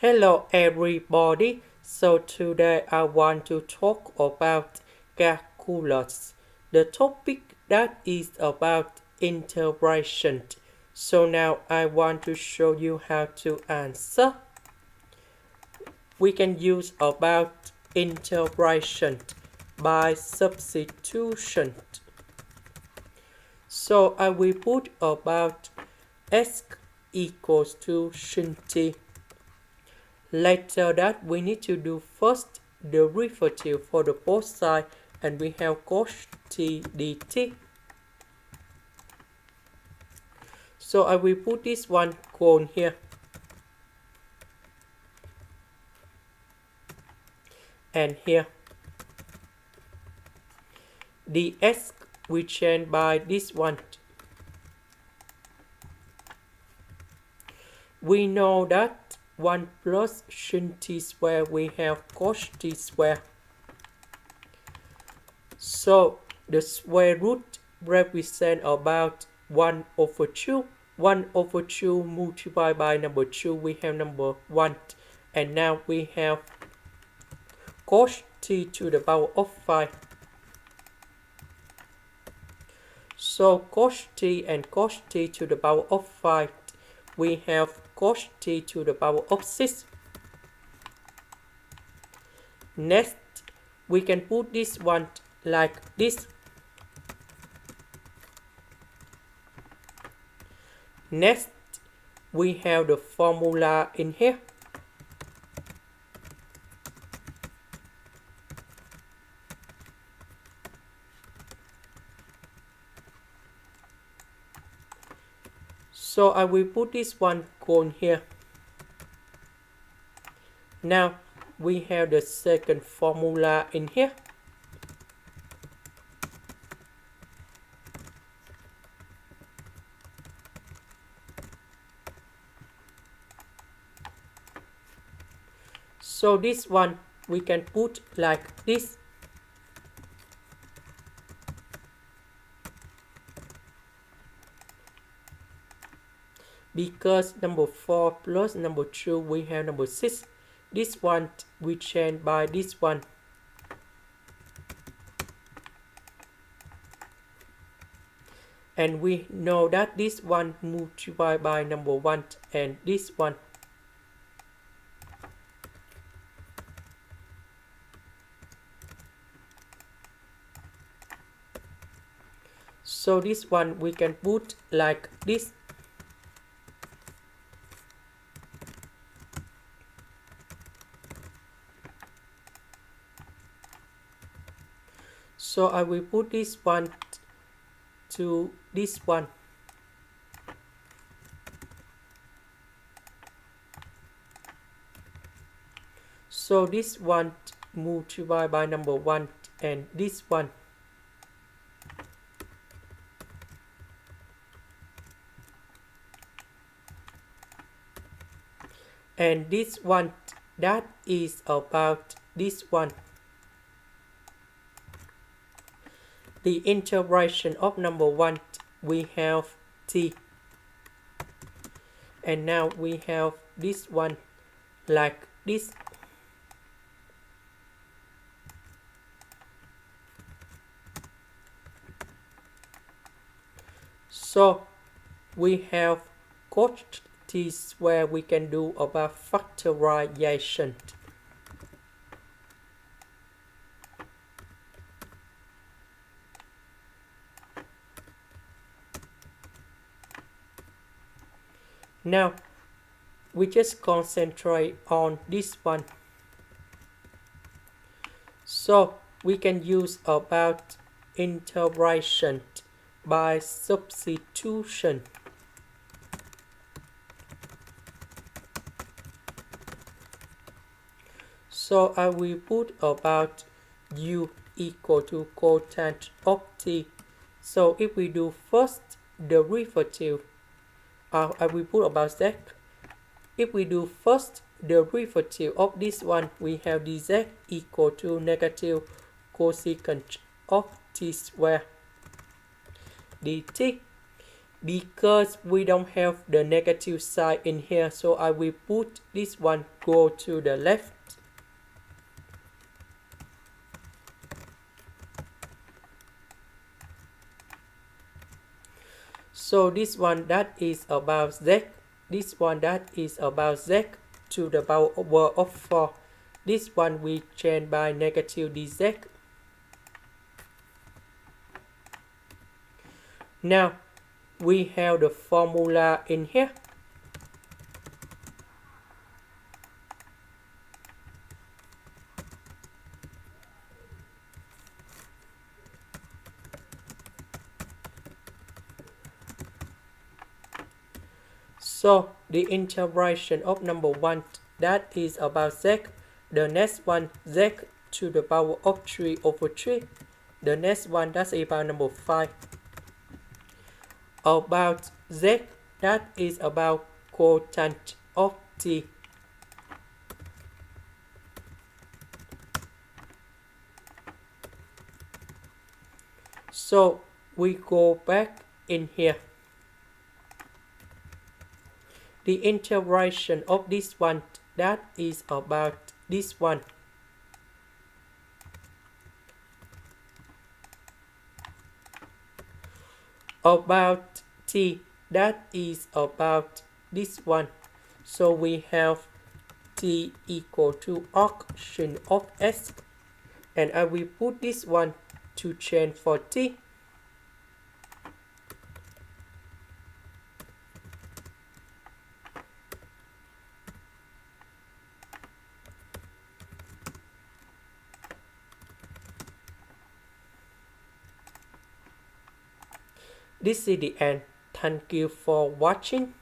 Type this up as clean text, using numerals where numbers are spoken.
Hello everybody, so today I want to talk about calculus, the topic that is about integration. So now I want to show you how to answer. We can use about integration by substitution. So I will put about x equals to shin t. Later that we need to do first derivative for the both sides, and we have cos t dt. So I will put this one cone here. And here. The x we change by this one. We know that 1 plus shin t square, we have cos t square. So the square root represent about 1 over 2. 1 over 2 multiplied by number 2, we have number 1. And now we have cos t to the power of 5. So cos t and cos t to the power of 5, we have cos t to the power of 6. Next, we can put this one like this. Next, we have the formula in here. So I will put this one cone here. Now we have the second formula in here. So this one we can put like this. Because number 4 plus number 2, we have number 6. This one we change by this one. And we know that this one multiplied by number 1 and this one. So this one we can put like this. So I will put this one to this one. So this one multiplied by number 1 and this one. And this one, that is about this one. The integration of number 1, we have t. And now we have this one like this. So we have cos t square, we can do about factorization. Now, we just concentrate on this one. So, we can use about integration by substitution. So, I will put about u equal to cosine of t. So, if we do first derivative, I will put about z. If we do first derivative of this one, we have dz equal to negative cosecant of t square dt. because we don't have the negative sign in here, so I will put this one go to the left. So this one that is about z, this one that is about z to the power of 4. This one we change by negative dz. Now we have the formula in here. So the integration of number 1 that is about z, the next one z to the power of 3 over 3. The next one that's about number 5. About z that is about quotient of t. So we go back in here. The integration of this one that is about this one. About t that is about this one. So we have t equal to arcsin of s, and I will put this one to change for t. This is the end. Thank you for watching.